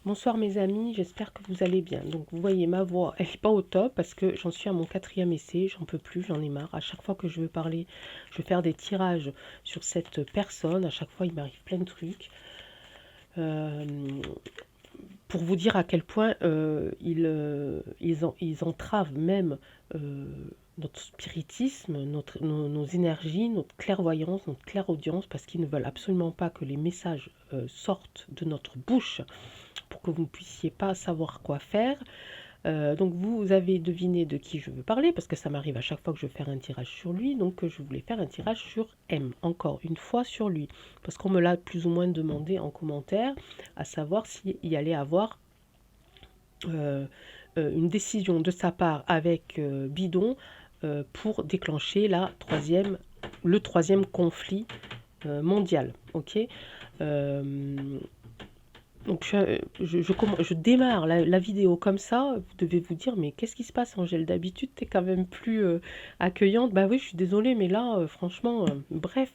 Bonsoir mes amis, j'espère que vous allez bien. Donc vous voyez ma voix, elle n'est pas au top parce que j'en suis à mon 4e essai, j'en peux plus, j'en ai marre. À chaque fois que je veux parler, je veux faire des tirages sur cette personne, à chaque fois il m'arrive plein de trucs. Pour vous dire à quel point ils entravent même euh, notre spiritisme, nos énergies, notre clairvoyance, notre clairaudience, parce qu'ils ne veulent absolument pas que les messages sortent de notre bouche pour que vous ne puissiez pas savoir quoi faire. Donc vous avez deviné de qui je veux parler, parce que ça m'arrive à chaque fois que je veux faire un tirage sur lui, donc je voulais faire un tirage sur M, encore une fois sur lui, parce qu'on me l'a plus ou moins demandé en commentaire, à savoir s'il y allait avoir une décision de sa part avec Bidon pour déclencher le troisième conflit mondial. Ok. Donc je démarre la vidéo comme ça, vous devez vous dire, mais qu'est-ce qui se passe Angèle? D'habitude, tu es quand même plus accueillante. Bah oui, je suis désolée, mais là, franchement, bref.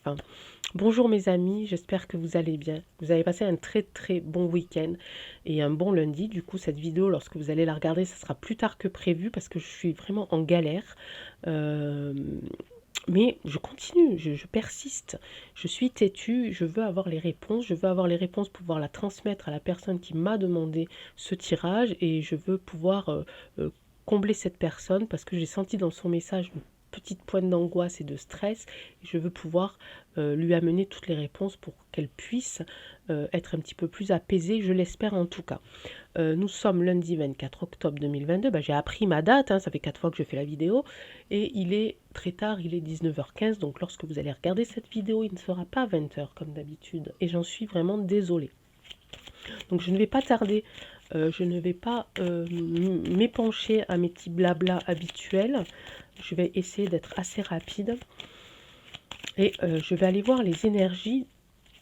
Bonjour mes amis, j'espère que vous allez bien. Vous avez passé un très très bon week-end et un bon lundi. Du coup, cette vidéo, lorsque vous allez la regarder, ça sera plus tard que prévu parce que je suis vraiment en galère. Euh, mais je continue, je persiste, je suis têtue, je veux avoir les réponses, je veux avoir les réponses pour pouvoir la transmettre à la personne qui m'a demandé ce tirage et je veux pouvoir combler cette personne parce que j'ai senti dans son message une petite pointe d'angoisse et de stress et je veux pouvoir lui amener toutes les réponses pour qu'elle puisse être un petit peu plus apaisée, je l'espère en tout cas. Nous sommes lundi 24 octobre 2022. J'ai appris ma date, hein, ça fait 4 fois que je fais la vidéo. Et il est très tard, il est 19h15. Donc lorsque vous allez regarder cette vidéo, il ne sera pas 20h comme d'habitude. Et j'en suis vraiment désolée. Donc je ne vais pas tarder, je ne vais pas m'épancher à mes petits blabla habituels. Je vais essayer d'être assez rapide. Et je vais aller voir les énergies,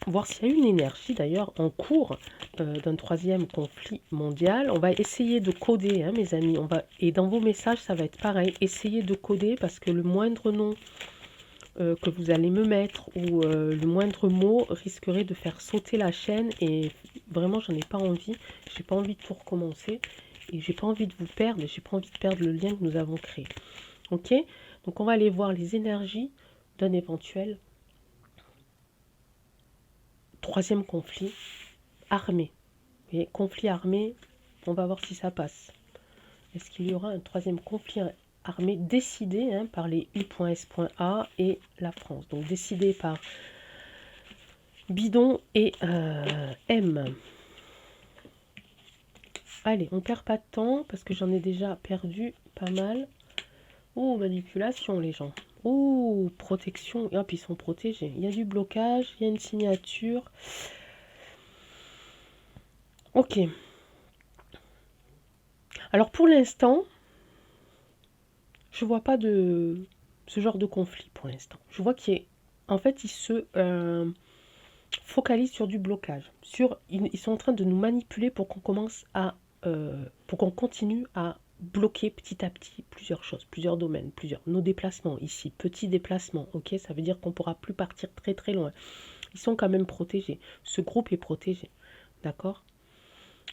voir s'il y a une énergie d'ailleurs en cours d'un troisième conflit mondial. On va essayer de coder, hein, mes amis. Et dans vos messages, ça va être pareil. Essayez de coder parce que le moindre nom que vous allez me mettre ou le moindre mot risquerait de faire sauter la chaîne. Et vraiment, j'en ai pas envie. J'ai pas envie de tout recommencer. Et j'ai pas envie de vous perdre. Et j'ai pas envie de perdre le lien que nous avons créé. Ok? Donc on va aller voir les énergies d'un éventuel troisième conflit armé. Vous voyez, conflit armé, on va voir si ça passe. Est-ce qu'il y aura un troisième conflit armé décidé par les U.S.A et la France? Donc décidé par Bidon et M. Allez, on perd pas de temps parce que j'en ai déjà perdu pas mal. Oh, manipulation les gens. Oh, protection. Hop, ils sont protégés. Il y a du blocage, il y a une signature. Ok. Alors pour l'instant, je vois pas de ce genre de conflit pour l'instant. Je vois qu'en fait, ils se focalisent sur du blocage. Ils sont en train de nous manipuler pour qu'on commence à pour qu'on continue à bloquer petit à petit plusieurs choses, plusieurs domaines, nos déplacements ici, petits déplacements, ok, ça veut dire qu'on pourra plus partir très très loin. Ils sont quand même protégés. Ce groupe est protégé, d'accord?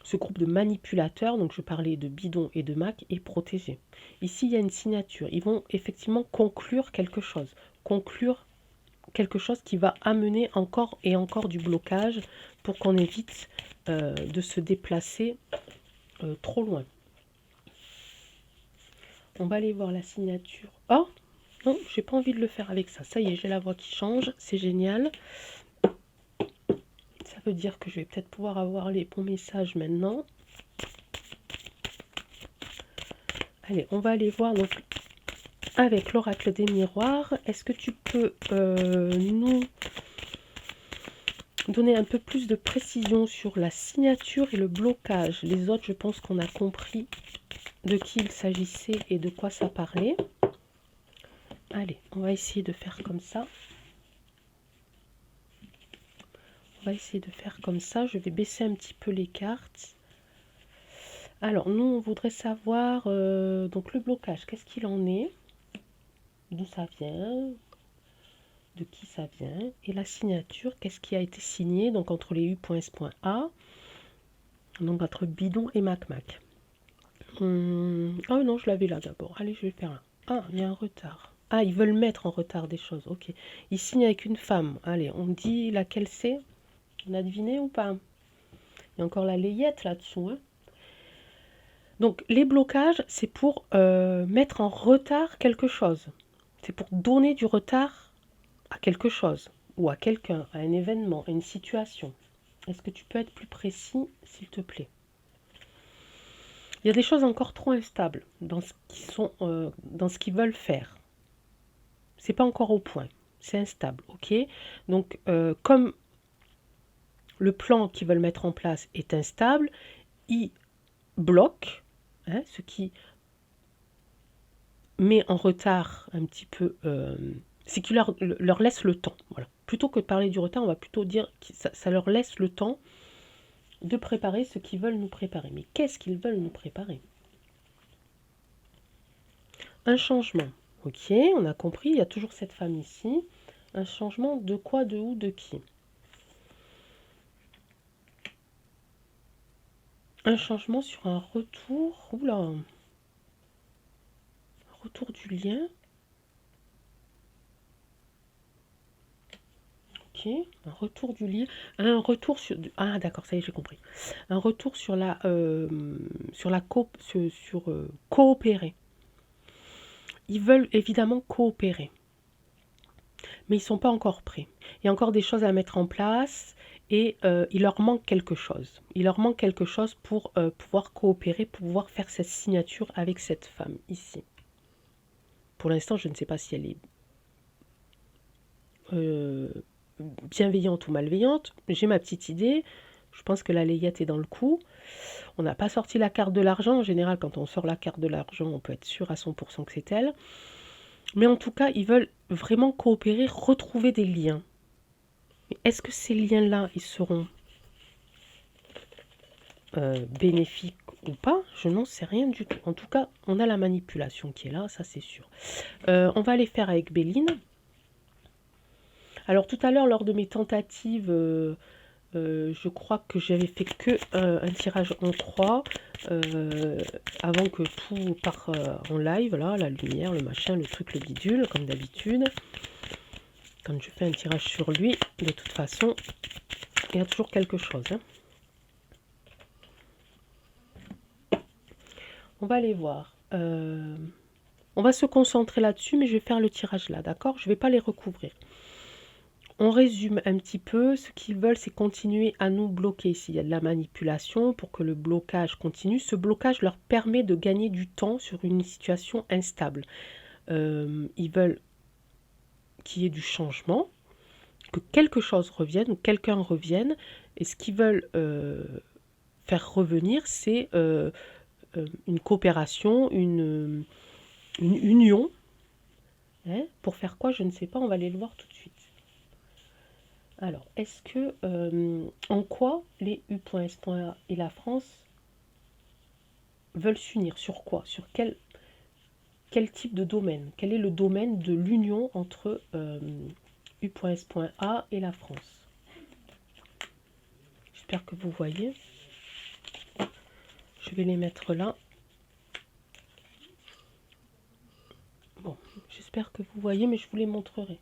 Ce groupe de manipulateurs, donc je parlais de Bidon et de Mac, est protégé. Ici, il y a une signature. Ils vont effectivement conclure quelque chose. Conclure quelque chose qui va amener encore et encore du blocage pour qu'on évite de se déplacer trop loin. On va aller voir la signature. Oh non, j'ai pas envie de le faire avec ça. Ça y est, j'ai la voix qui change. C'est génial. Ça veut dire que je vais peut-être pouvoir avoir les bons messages maintenant. Allez, on va aller voir donc avec l'oracle des miroirs. Est-ce que tu peux nous donner un peu plus de précision sur la signature et le blocage? Les autres, je pense qu'on a compris de qui il s'agissait et de quoi ça parlait. Allez, on va essayer de faire comme ça. On va essayer de faire comme ça. Je vais baisser un petit peu les cartes. Alors, nous, on voudrait savoir donc le blocage. Qu'est-ce qu'il en est? D'où ça vient? De qui ça vient? Et la signature, qu'est-ce qui a été signé donc entre les U.S.A, Donc entre bidon et mac-mac. Oh non, je l'avais là d'abord. Allez, je vais faire là. Ah, il y a un retard. Ah, ils veulent mettre en retard des choses. Ok. Ils signent avec une femme. Allez, on dit laquelle c'est. On a deviné ou pas? Il y a encore la layette là-dessous. Hein. Donc, les blocages, c'est pour mettre en retard quelque chose. C'est pour donner du retard à quelque chose, ou à quelqu'un, à un événement, à une situation. Est-ce que tu peux être plus précis, s'il te plaît? Il y a des choses encore trop instables dans ce qu'ils veulent faire. C'est pas encore au point. C'est instable, ok? Donc, comme le plan qu'ils veulent mettre en place est instable, ils bloquent, hein, ce qui met en retard un petit peu, c'est qu'il leur laisse le temps. Voilà. Plutôt que de parler du retard, on va plutôt dire que ça leur laisse le temps de préparer ce qu'ils veulent nous préparer. Mais qu'est-ce qu'ils veulent nous préparer? Un changement. Ok, on a compris, il y a toujours cette femme ici. Un changement de quoi, de où, de qui? Un changement sur un retour. Oula. Un retour du lien. Ok, un retour du lien. Un retour sur... Ah d'accord, ça y est, j'ai compris. Un retour sur la... coopérer. Ils veulent évidemment coopérer. Mais ils ne sont pas encore prêts. Il y a encore des choses à mettre en place et il leur manque quelque chose. Il leur manque quelque chose pour pouvoir coopérer, pour pouvoir faire cette signature avec cette femme ici. Pour l'instant, je ne sais pas si elle est bienveillante ou malveillante. J'ai ma petite idée. Je pense que la layette est dans le coup. On n'a pas sorti la carte de l'argent. En général, quand on sort la carte de l'argent, on peut être sûr à 100% que c'est elle. Mais en tout cas, ils veulent vraiment coopérer, retrouver des liens. Mais est-ce que ces liens-là, ils seront bénéfiques ou pas? Je n'en sais rien du tout. En tout cas, on a la manipulation qui est là, ça c'est sûr. On va les faire avec Béline. Alors tout à l'heure, lors de mes tentatives, je crois que j'avais fait que un tirage en croix avant que tout part en live, là, la lumière, le machin, le truc, le bidule, comme d'habitude. Quand je fais un tirage sur lui, de toute façon, il y a toujours quelque chose. Hein. On va aller voir. On va se concentrer là-dessus, mais je vais faire le tirage là, d'accord? Je ne vais pas les recouvrir. On résume un petit peu. Ce qu'ils veulent, c'est continuer à nous bloquer. S'il y a de la manipulation pour que le blocage continue, ce blocage leur permet de gagner du temps sur une situation instable. Ils veulent qu'il y ait du changement, que quelque chose revienne ou quelqu'un revienne. Et ce qu'ils veulent faire revenir, c'est une coopération, une union. Hein, pour faire quoi, je ne sais pas, on va aller le voir tout de suite. Alors, est-ce que, en quoi les U.S.A et la France veulent s'unir? Sur quoi? Sur quel type de domaine? Quel est le domaine de l'union entre U.S.A et la France? J'espère que vous voyez. Je vais les mettre là. Bon, j'espère que vous voyez, mais je vous les montrerai.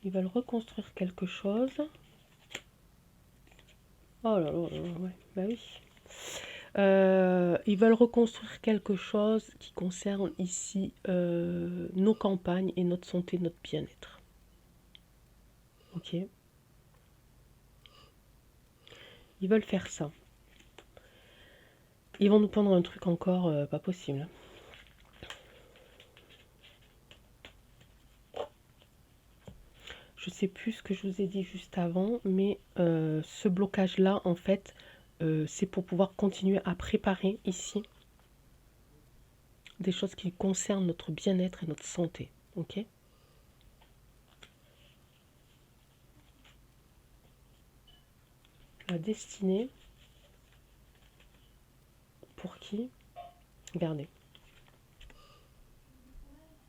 Ils veulent reconstruire quelque chose. Oh là là, ouais, bah oui. Ils veulent reconstruire quelque chose qui concerne ici nos campagnes et notre santé, notre bien-être. Ok. Ils veulent faire ça. Ils vont nous prendre un truc encore pas possible. Je sais plus ce que je vous ai dit juste avant, mais ce blocage-là, en fait, c'est pour pouvoir continuer à préparer ici des choses qui concernent notre bien-être et notre santé. Ok? La destinée. Pour qui? Regardez.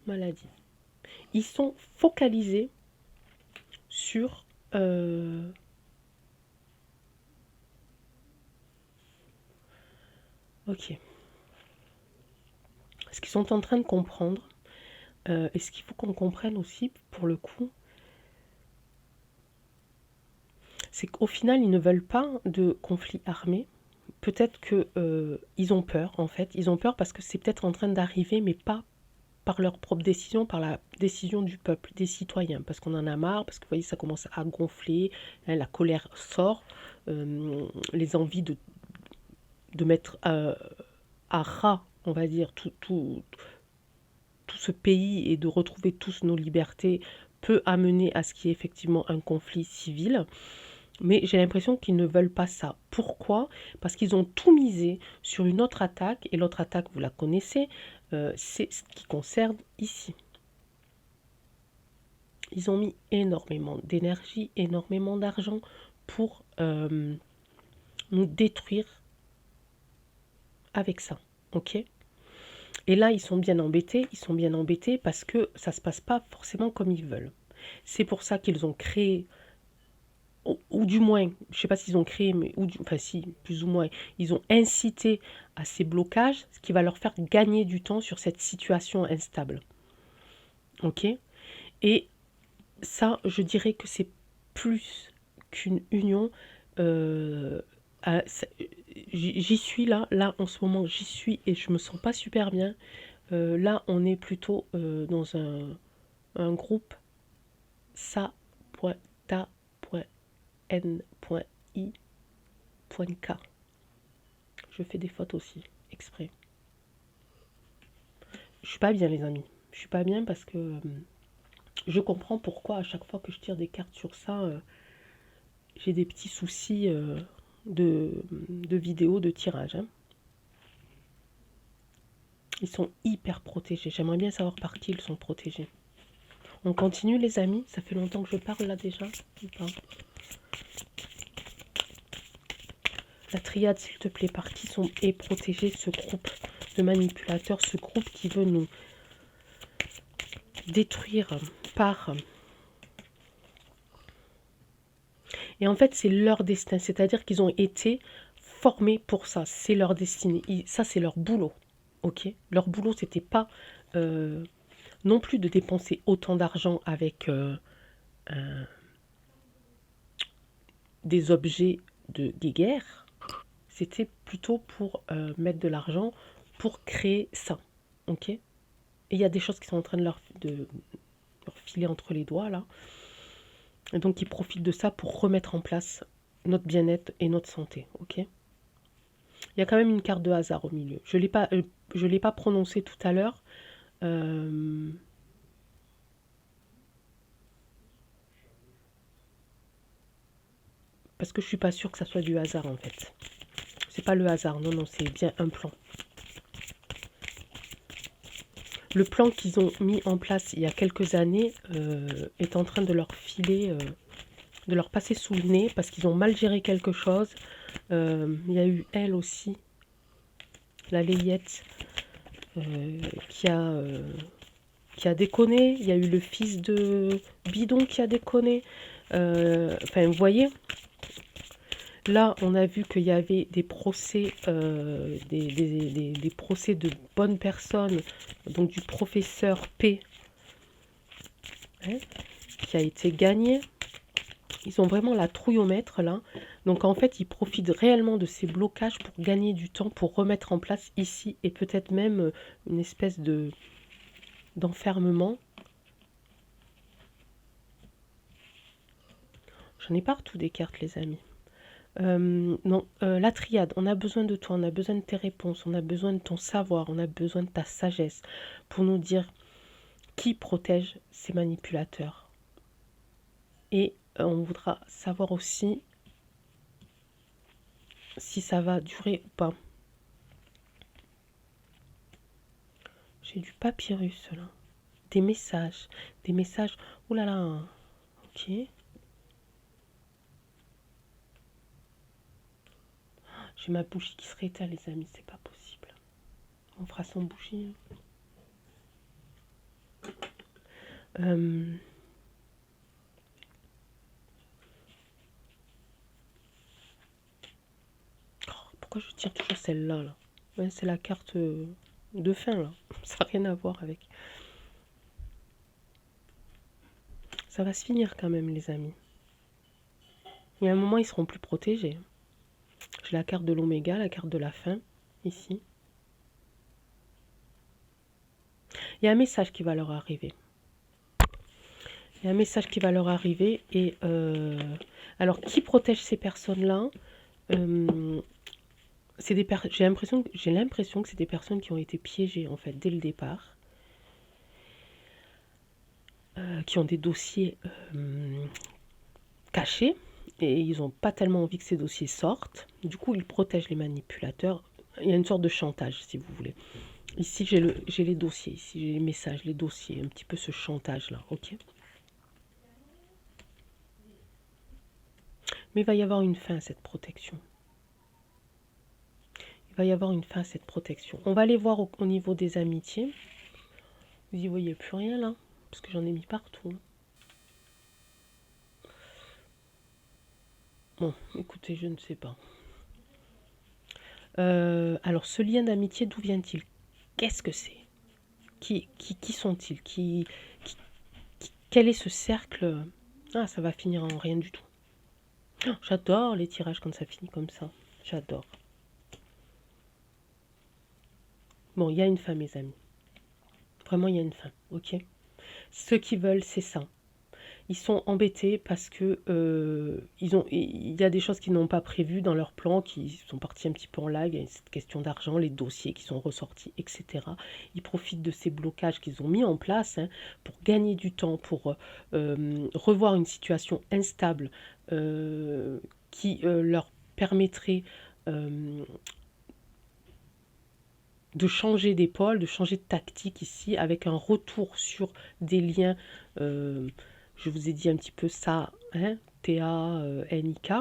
Maladie. Ils sont focalisés sur Ok. Ce qu'ils sont en train de comprendre, et ce qu'il faut qu'on comprenne aussi, pour le coup, c'est qu'au final, ils ne veulent pas de conflit armé. Peut-être que ils ont peur, en fait. Ils ont peur parce que c'est peut-être en train d'arriver, mais pas par leur propre décision, par la décision du peuple, des citoyens. Parce qu'on en a marre, parce que vous voyez, ça commence à gonfler, hein, la colère sort, les envies de mettre à ras, on va dire, tout ce pays et de retrouver tous nos libertés peut amener à ce qu'il y ait effectivement un conflit civil. Mais j'ai l'impression qu'ils ne veulent pas ça. Pourquoi? Parce qu'ils ont tout misé sur une autre attaque, et l'autre attaque, vous la connaissez, c'est ce qui concerne ici. Ils ont mis énormément d'énergie, énormément d'argent pour nous détruire avec ça. Ok? Et là, ils sont bien embêtés parce que ça ne se passe pas forcément comme ils veulent. C'est pour ça qu'ils ont créé, ou du moins, je ne sais pas s'ils ont créé, mais enfin si, plus ou moins, ils ont incité à ces blocages, ce qui va leur faire gagner du temps sur cette situation instable. Ok? Et ça, je dirais que c'est plus qu'une union. euh, J'y suis là en ce moment, j'y suis et je me sens pas super bien. Là, on est plutôt dans un groupe sa.ta.n.i.k. Je fais des fautes aussi, exprès. Je suis pas bien, les amis. Je suis pas bien parce que je comprends pourquoi à chaque fois que je tire des cartes sur ça, j'ai des petits soucis de vidéos, de tirage. Hein. Ils sont hyper protégés. J'aimerais bien savoir par qui ils sont protégés. On continue, les amis. Ça fait longtemps que je parle là déjà. Ou pas? La triade, s'il te plaît, par qui est protégé ce groupe de manipulateurs, ce groupe qui veut nous détruire par... Et en fait, c'est leur destin. C'est-à-dire qu'ils ont été formés pour ça. C'est leur destinée. Ça, c'est leur boulot. Ok? Leur boulot, c'était pas non plus de dépenser autant d'argent avec des objets de guerre. C'était plutôt pour mettre de l'argent pour créer ça. Ok? Et il y a des choses qui sont en train de leur filer entre les doigts là. Et donc ils profitent de ça pour remettre en place notre bien-être et notre santé. Ok? Il y a quand même une carte de hasard au milieu. Je ne l'ai pas prononcée tout à l'heure. Parce que je suis pas sûre que ça soit du hasard en fait. C'est pas le hasard, non, c'est bien un plan. Le plan qu'ils ont mis en place il y a quelques années est en train de leur filer, de leur passer sous le nez parce qu'ils ont mal géré quelque chose. Il y a eu elle aussi, la layette, qui a déconné. Il y a eu le fils de Bidon qui a déconné. Enfin, vous voyez, là, on a vu qu'il y avait des procès, des procès de bonnes personnes, donc du professeur P, hein, qui a été gagné. Ils ont vraiment la trouille au maître là. Donc en fait, ils profitent réellement de ces blocages pour gagner du temps, pour remettre en place ici et peut-être même une espèce d'enfermement. J'en ai partout des cartes, les amis. Non, la triade, on a besoin de toi, on a besoin de tes réponses, on a besoin de ton savoir, on a besoin de ta sagesse pour nous dire qui protège ces manipulateurs. Et on voudra savoir aussi si ça va durer ou pas. J'ai du papyrus là. Des messages. Des messages. Ouh là là. Ok. J'ai ma bougie qui se rééteint, les amis. C'est pas possible. On fera sans bougie. Pourquoi je tire toujours celle-là là? Ouais, c'est la carte de fin, là. Ça n'a rien à voir avec. Ça va se finir quand même, les amis. Il y a un moment, ils seront plus protégés. J'ai la carte de l'oméga, la carte de la fin, ici. Il y a un message qui va leur arriver. Il y a un message qui va leur arriver. Et alors, qui protège ces personnes-là j'ai l'impression que c'est des personnes qui ont été piégées, en fait, dès le départ. Qui ont des dossiers cachés. Et ils n'ont pas tellement envie que ces dossiers sortent. Du coup, ils protègent les manipulateurs. Il y a une sorte de chantage, si vous voulez. Ici, j'ai les dossiers. Ici, j'ai les messages, les dossiers. Un petit peu ce chantage-là, ok? Mais il va y avoir une fin à cette protection. Il va y avoir une fin à cette protection. On va aller voir au niveau des amitiés. Vous n'y voyez plus rien, là? Parce que j'en ai mis partout. Bon, écoutez, je ne sais pas. Alors, ce lien d'amitié, d'où vient-il? Qu'est-ce que c'est? Qui sont-ils? Quel est ce cercle? Ah, ça va finir en rien du tout. Oh, j'adore les tirages quand ça finit comme ça. J'adore. Bon, il y a une fin, mes amis. Vraiment, il y a une fin, ok? Ceux qui veulent, c'est ça. Ils sont embêtés parce que il y a des choses qu'ils n'ont pas prévues dans leur plan, qui sont partis un petit peu en live. Il y a cette question d'argent, les dossiers qui sont ressortis, etc. Ils profitent de ces blocages qu'ils ont mis en place pour gagner du temps, pour revoir une situation instable qui leur permettrait de changer d'épaule, de changer de tactique ici, avec un retour sur des liens. Je vous ai dit un petit peu ça, hein, T-A-N-I-K,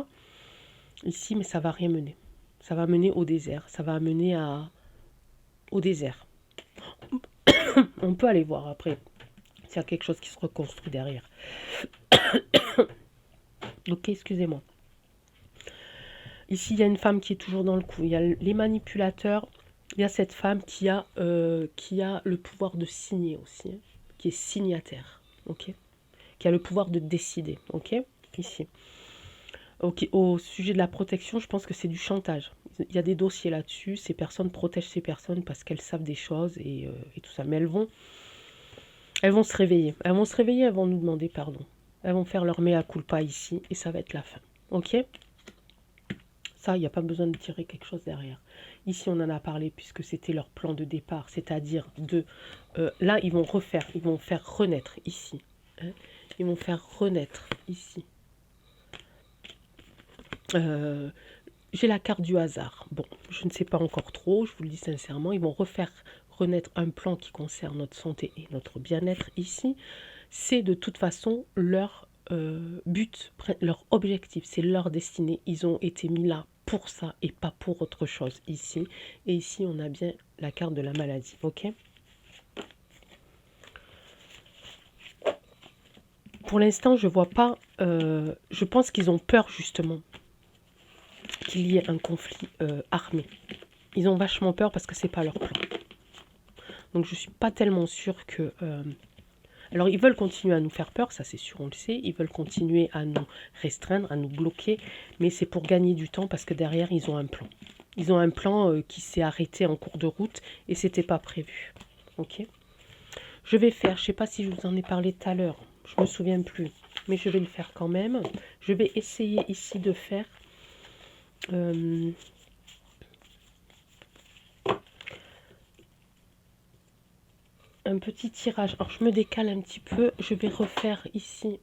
ici, mais ça va rien mener. Ça va mener au désert, ça va mener au désert. On peut aller voir après s'il y a quelque chose qui se reconstruit derrière. Ok, excusez-moi. Ici, il y a une femme qui est toujours dans le coup. Il y a les manipulateurs. Il y a cette femme qui a le pouvoir de signer aussi, hein, qui est signataire, ok, qui a le pouvoir de décider, ok, ici. Ok, au sujet de la protection, je pense que c'est du chantage. Il y a des dossiers là-dessus. Ces personnes protègent ces personnes parce qu'elles savent des choses et tout ça. Mais elles vont se réveiller. Elles vont se réveiller, elles vont nous demander pardon. Elles vont faire leur mea culpa ici et ça va être la fin, ok. Ça, il n'y a pas besoin de tirer quelque chose derrière. Ici, on en a parlé puisque c'était leur plan de départ, c'est-à-dire là, ils vont faire renaître ici. Hein, ils vont faire renaître ici. J'ai la carte du hasard. Bon, je ne sais pas encore trop, je vous le dis sincèrement. Ils vont refaire renaître un plan qui concerne notre santé et notre bien-être ici. C'est de toute façon leur but, leur objectif, c'est leur destinée. Ils ont été mis là pour ça et pas pour autre chose ici. Et ici, on a bien la carte de la maladie, ok? Pour l'instant, je vois pas... je pense qu'ils ont peur, justement, qu'il y ait un conflit armé. Ils ont vachement peur parce que c'est pas leur plan. Donc, je suis pas tellement sûre que... alors, ils veulent continuer à nous faire peur, ça c'est sûr, on le sait. Ils veulent continuer à nous restreindre, à nous bloquer. Mais c'est pour gagner du temps parce que derrière, ils ont un plan. Ils ont un plan qui s'est arrêté en cours de route et c'était pas prévu. Ok. Je vais faire, je sais pas si je vous en ai parlé tout à l'heure. Je me souviens plus. Mais je vais le faire quand même. Je vais essayer ici de faire... un petit tirage. Alors, je me décale un petit peu. Je vais refaire ici.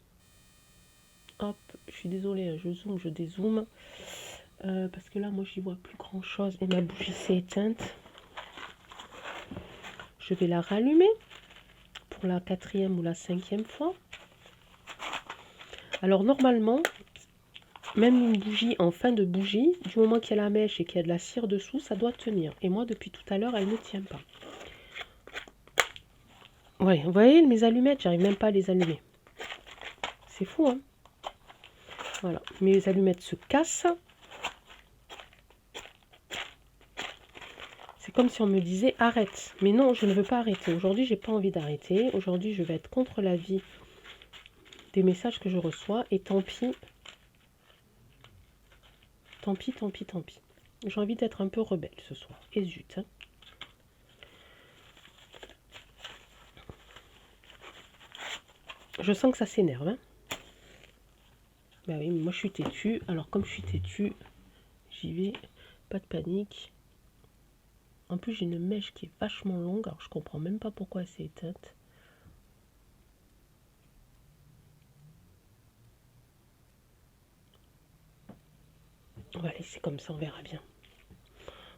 Hop, je suis désolée, je zoome, je dézoome. Parce que là, moi, j'y vois plus grand-chose. Et ma bougie s'est éteinte. Je vais la rallumer pour la 4e ou la 5e fois. Alors, normalement, même une bougie en fin de bougie, du moment qu'il y a la mèche et qu'il y a de la cire dessous, ça doit tenir. Et moi, depuis tout à l'heure, elle ne tient pas. Ouais, vous voyez, mes allumettes, j'arrive même pas à les allumer. C'est fou, hein? Voilà, mes allumettes se cassent. C'est comme si on me disait arrête. Mais non, je ne veux pas arrêter. Aujourd'hui, j'ai pas envie d'arrêter. Aujourd'hui, je vais être contre l'avis des messages que je reçois. Et tant pis. Tant pis, tant pis, tant pis. J'ai envie d'être un peu rebelle ce soir. Et zut. Hein. Je sens que ça s'énerve. Hein. Bah oui, moi je suis têtue. Alors comme je suis têtue, j'y vais. Pas de panique. En plus, j'ai une mèche qui est vachement longue. Alors je comprends même pas pourquoi elle s'est éteinte. On va laisser comme ça, on verra bien.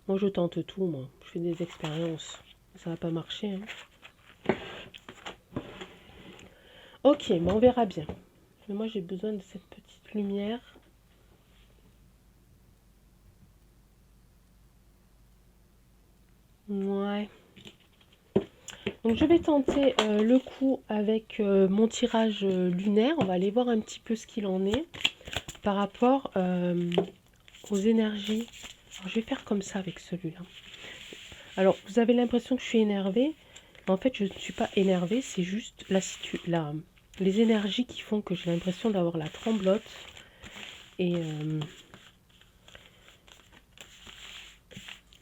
Moi je tente tout, moi. Je fais des expériences. Ça va pas marcher. Hein. Ok, mais on verra bien. Mais moi j'ai besoin de cette petite lumière. Ouais. Donc je vais tenter le coup avec mon tirage lunaire. On va aller voir un petit peu ce qu'il en est par rapport aux énergies. Alors, je vais faire comme ça avec celui-là. Alors vous avez l'impression que je suis énervée. En fait je ne suis pas énervée, c'est juste les énergies qui font que j'ai l'impression d'avoir la tremblote. Et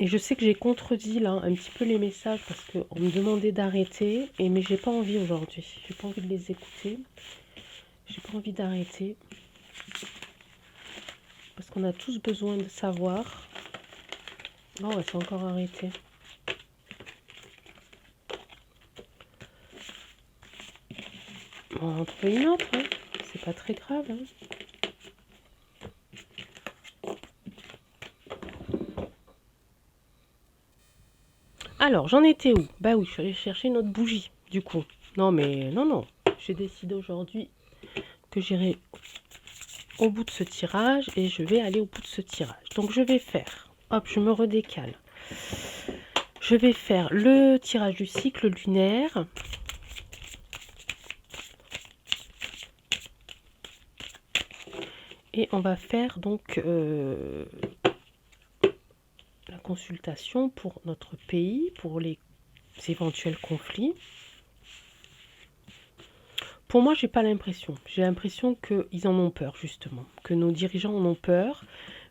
je sais que j'ai contredit là un petit peu les messages parce qu'on me demandait d'arrêter, mais j'ai pas envie aujourd'hui. J'ai pas envie de les écouter. J'ai pas envie d'arrêter. Parce qu'on a tous besoin de savoir. Oh ouais, c'est encore arrêté. On va en trouver une autre, hein. C'est pas très grave. Hein. Alors, j'en étais où? Bah oui, je suis allée chercher une autre bougie, du coup. Non, mais non. J'ai décidé aujourd'hui que j'irai au bout de ce tirage et je vais aller au bout de ce tirage. Donc, je vais faire, hop, je me redécale. Je vais faire le tirage du cycle lunaire. Et on va faire donc la consultation pour notre pays, pour les éventuels conflits. Pour moi, j'ai pas l'impression. J'ai l'impression qu'ils en ont peur, justement. Que nos dirigeants en ont peur,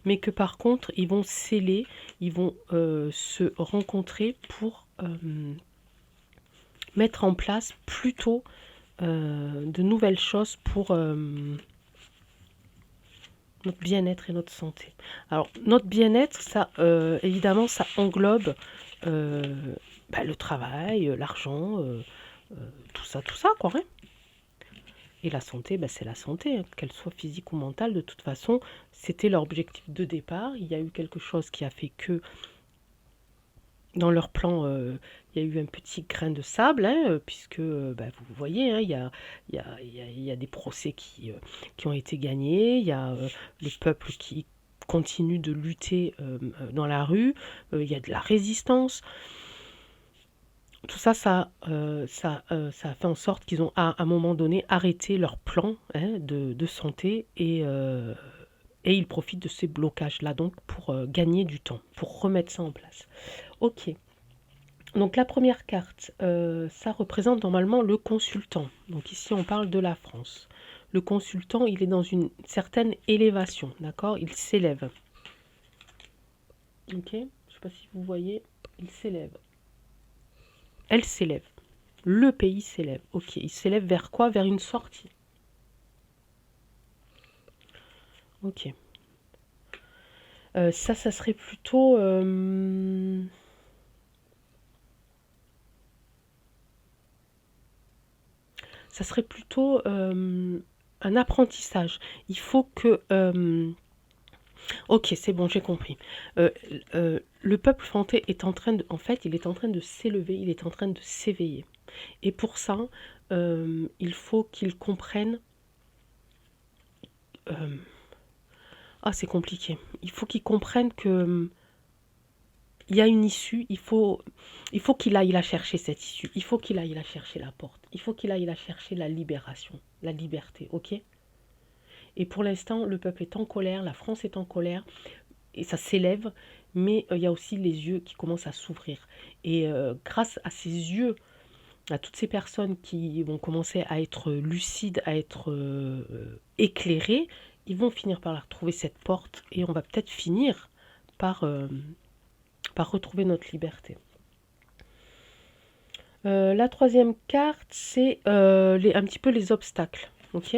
mais que par contre, ils vont sceller, ils vont se rencontrer pour mettre en place plutôt de nouvelles choses pour notre bien-être et notre santé. Alors, notre bien-être, ça, évidemment, ça englobe le travail, l'argent, tout ça, quoi. Hein. Et la santé, c'est la santé, hein, qu'elle soit physique ou mentale. De toute façon, c'était leur objectif de départ. Il y a eu quelque chose qui a fait que, dans leur plan, il y a eu un petit grain de sable, hein, puisque, vous voyez, hein, il y a des procès qui ont été gagnés, il y a le peuple qui continue de lutter dans la rue, il y a de la résistance. Tout ça, ça a fait en sorte qu'ils ont, à un moment donné, arrêté leur plan hein, de santé et ils profitent de ces blocages-là, donc, pour gagner du temps, pour remettre ça en place. Ok. Donc, la première carte, ça représente normalement le consultant. Donc, ici, on parle de la France. Le consultant, il est dans une certaine élévation, d'accord? Il s'élève. Ok? Je ne sais pas si vous voyez, il s'élève. Elle s'élève. Le pays s'élève. Ok, il s'élève vers quoi? Vers une sortie. Ok. Ça serait plutôt... ça serait plutôt un apprentissage. Il faut que... ok, c'est bon, j'ai compris. Le peuple français est en train de... En fait, il est en train de s'élever, il est en train de s'éveiller. Et pour ça, il faut qu'il comprenne... c'est compliqué. Il faut qu'il comprenne que... il y a une issue, il faut qu'il aille la chercher, cette issue. Il faut qu'il aille la chercher, la porte. Il faut qu'il aille la chercher, la libération, la liberté, ok? Et pour l'instant, le peuple est en colère, la France est en colère. et ça s'élève, mais il y a aussi les yeux qui commencent à s'ouvrir. Et grâce à ces yeux, à toutes ces personnes qui vont commencer à être lucides, à être éclairées, ils vont finir par retrouver cette porte et on va peut-être finir par, par retrouver notre liberté. La troisième carte, c'est un petit peu les obstacles. Ok.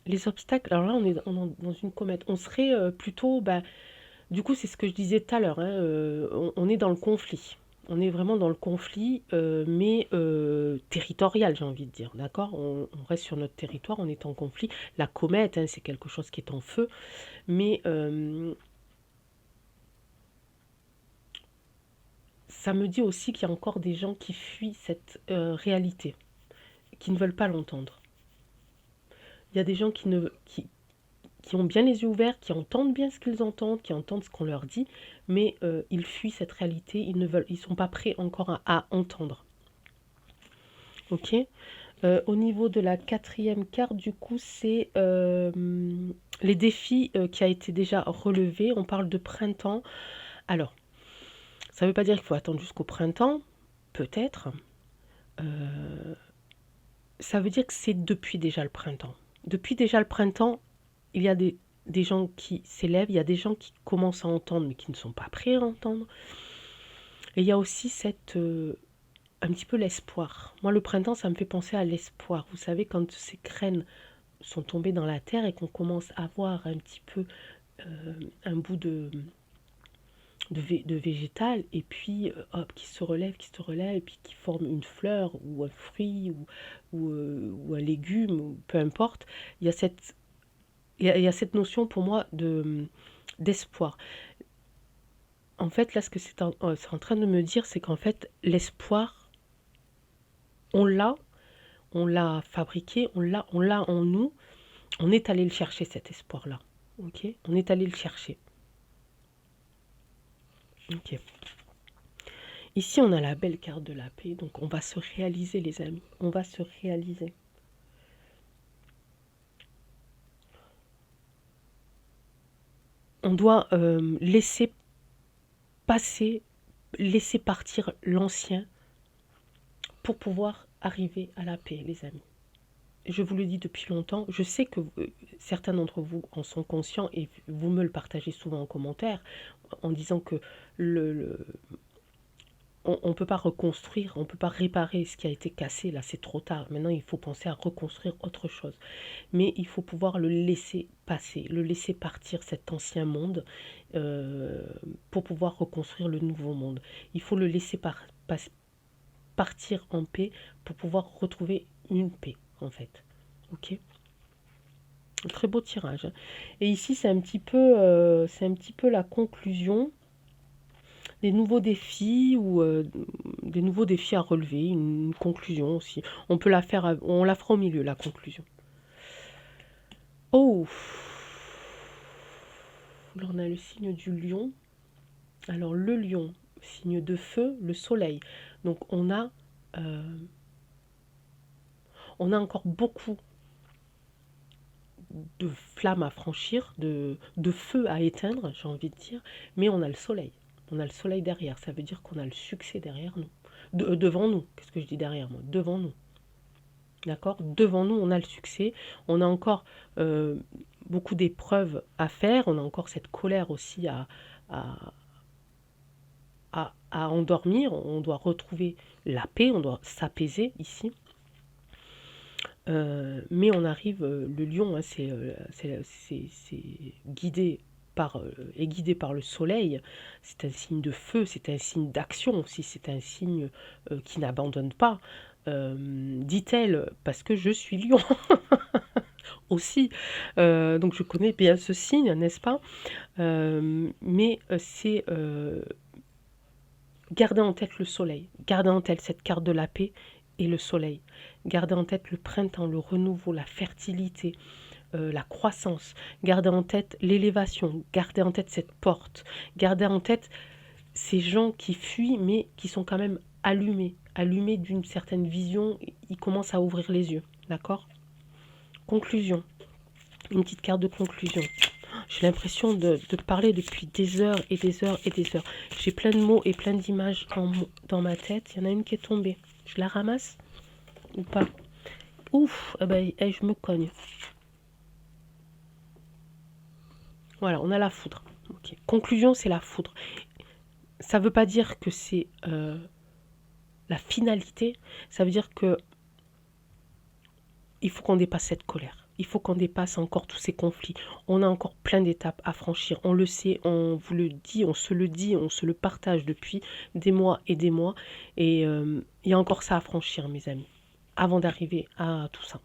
Les obstacles, alors là on est dans une comète. On serait plutôt, du coup c'est ce que je disais tout à l'heure, hein, on est dans le conflit. On est vraiment dans le conflit, mais territorial, j'ai envie de dire, d'accord, on reste sur notre territoire, on est en conflit. La comète, hein, c'est quelque chose qui est en feu, mais ça me dit aussi qu'il y a encore des gens qui fuient cette réalité, qui ne veulent pas l'entendre. Il y a des gens qui ont bien les yeux ouverts, qui entendent bien ce qu'ils entendent, qui entendent ce qu'on leur dit, mais ils fuient cette réalité, ils sont pas prêts encore à entendre. Ok. Au niveau de la quatrième carte, du coup, c'est les défis qui a été déjà relevé. On parle de printemps. Alors, ça ne veut pas dire qu'il faut attendre jusqu'au printemps, peut-être. Ça veut dire que c'est depuis déjà le printemps. Depuis déjà le printemps, il y a des gens qui s'élèvent, il y a des gens qui commencent à entendre mais qui ne sont pas prêts à entendre. Et il y a aussi un petit peu l'espoir. Moi, le printemps, ça me fait penser à l'espoir. Vous savez, quand ces graines sont tombées dans la terre et qu'on commence à voir un petit peu un bout de végétal, et puis hop, qui se relève, et puis qui forme une fleur ou un fruit ou un légume, ou peu importe. Il y a cette notion pour moi d'espoir. En fait, là, ce que c'est en train de me dire, c'est qu'en fait, l'espoir, on l'a fabriqué, on l'a en nous. On est allé le chercher, cet espoir-là. Ok. On est allé le chercher. Ok. Ici, on a la belle carte de la paix. Donc, on va se réaliser, les amis. On va se réaliser. On doit laisser passer, laisser partir l'ancien pour pouvoir arriver à la paix, les amis. Je vous le dis depuis longtemps, je sais que certains d'entre vous en sont conscients et vous me le partagez souvent en commentaire en disant que on ne peut pas reconstruire, on ne peut pas réparer ce qui a été cassé, là c'est trop tard. Maintenant il faut penser à reconstruire autre chose. Mais il faut pouvoir le laisser passer, le laisser partir, cet ancien monde, pour pouvoir reconstruire le nouveau monde. Il faut le laisser partir en paix pour pouvoir retrouver une paix, en fait. Ok. Très beau tirage. Et ici, c'est un petit peu la conclusion des nouveaux défis ou des nouveaux défis à relever, une conclusion aussi. On peut la faire, on la fera au milieu, la conclusion. Oh, là on a le signe du lion. Alors le lion, signe de feu, le soleil. Donc on a encore beaucoup de flammes à franchir, de feu à éteindre, j'ai envie de dire, mais on a le soleil. On a le soleil derrière, ça veut dire qu'on a le succès derrière nous. Devant nous, qu'est-ce que je dis derrière moi? Devant nous. D'accord? Devant nous, on a le succès. On a encore beaucoup d'épreuves à faire. On a encore cette colère aussi à, à endormir. On doit retrouver la paix, on doit s'apaiser ici. Mais on arrive, le lion, hein, c'est guidé est guidé par le soleil. C'est un signe de feu, c'est un signe d'action aussi, c'est un signe qui n'abandonne pas. Dit-elle, parce que je suis lion aussi. Donc je connais bien ce signe, n'est-ce pas? Mais c'est garder en tête le soleil, garder en tête cette carte de la paix et le soleil. Gardez en tête le printemps, le renouveau, la fertilité, la croissance. Gardez en tête l'élévation. Gardez en tête cette porte. Gardez en tête ces gens qui fuient, mais qui sont quand même allumés d'une certaine vision. Ils commencent à ouvrir les yeux. D'accord? Conclusion. Une petite carte de conclusion. J'ai l'impression de parler depuis des heures et des heures et des heures. J'ai plein de mots et plein d'images dans ma tête. Il y en a une qui est tombée. Je la ramasse ou pas? Ouf, eh ben, je me cogne. Voilà, on a la foudre. Okay. Conclusion, c'est la foudre. Ça ne veut pas dire que c'est la finalité. Ça veut dire que il faut qu'on dépasse cette colère. Il faut qu'on dépasse encore tous ces conflits. On a encore plein d'étapes à franchir. On le sait, on vous le dit, on se le partage depuis des mois et des mois. Et il y a encore ça à franchir, mes amis, avant d'arriver à tout ça.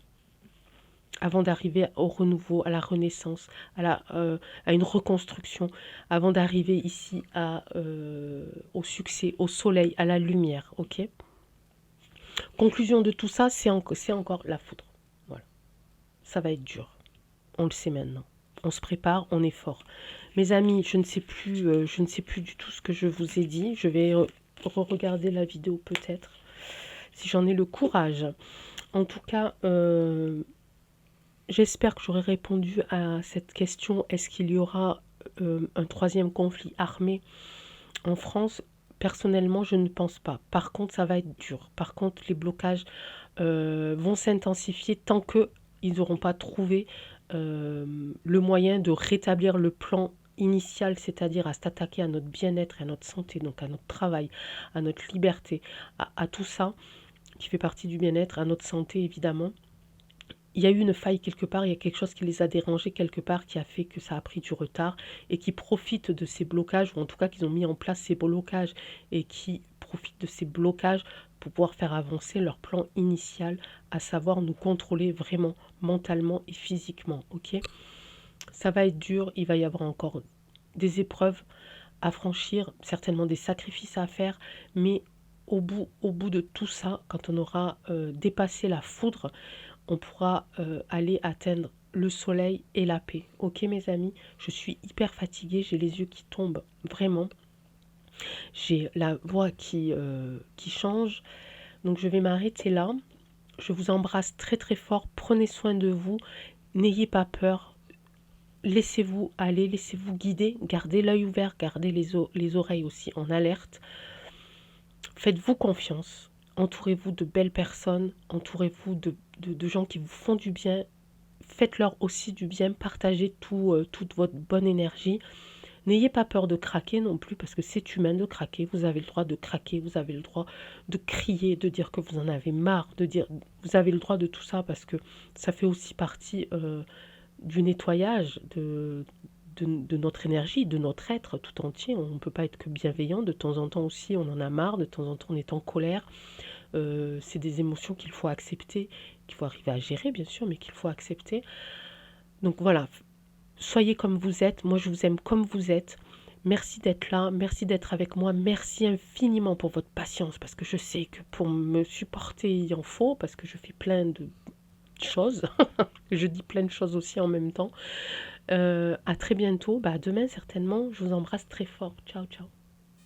Avant d'arriver au renouveau, à la renaissance, à une reconstruction, avant d'arriver ici au succès, au soleil, à la lumière, ok? Conclusion de tout ça, c'est encore la foudre. Voilà. Ça va être dur. On le sait maintenant. On se prépare, on est fort. Mes amis, je ne sais plus du tout ce que je vous ai dit. Je vais re-regarder la vidéo peut-être, si j'en ai le courage. En tout cas, j'espère que j'aurai répondu à cette question. Est-ce qu'il y aura un troisième conflit armé en France? Personnellement, je ne pense pas. Par contre, ça va être dur. Par contre, les blocages vont s'intensifier tant qu'ils n'auront pas trouvé le moyen de rétablir le plan initial, c'est-à-dire à s'attaquer à notre bien-être, à notre santé, donc à notre travail, à notre liberté, à tout ça qui fait partie du bien-être, à notre santé évidemment. Il y a eu une faille quelque part, il y a quelque chose qui les a dérangés quelque part, qui a fait que ça a pris du retard et qui profitent de ces blocages, ou en tout cas qu'ils ont mis en place ces blocages et qui profitent de ces blocages pour pouvoir faire avancer leur plan initial, à savoir nous contrôler vraiment mentalement et physiquement, ok? Ça va être dur, il va y avoir encore des épreuves à franchir, certainement des sacrifices à faire, mais au bout de tout ça, quand on aura dépassé la foudre, on pourra aller atteindre le soleil et la paix. Ok mes amis, je suis hyper fatiguée, j'ai les yeux qui tombent, vraiment. J'ai la voix qui change. Donc je vais m'arrêter là. Je vous embrasse très très fort. Prenez soin de vous. N'ayez pas peur. Laissez-vous aller, laissez-vous guider. Gardez l'œil ouvert, gardez les oreilles aussi en alerte. Faites-vous confiance. Entourez-vous de belles personnes. Entourez-vous de gens qui vous font du bien. Faites-leur aussi du bien. Partagez toute votre bonne énergie. N'ayez pas peur de craquer non plus, parce que c'est humain de craquer. Vous avez le droit de craquer, vous avez le droit de crier, de dire que vous en avez marre, vous avez le droit de tout ça, parce que ça fait aussi partie du nettoyage de notre énergie, de notre être tout entier. On ne peut pas être que bienveillant. De temps en temps aussi, on en a marre. De temps en temps, on est en colère. C'est des émotions qu'il faut accepter, qu'il faut arriver à gérer, bien sûr, mais qu'il faut accepter. Donc voilà, soyez comme vous êtes. Moi, je vous aime comme vous êtes. Merci d'être là, merci d'être avec moi, merci infiniment pour votre patience, parce que je sais que pour me supporter, il en faut, parce que je fais plein de choses. Je dis plein de choses aussi en même temps. À très bientôt, à demain certainement. Je vous embrasse très fort. Ciao, ciao.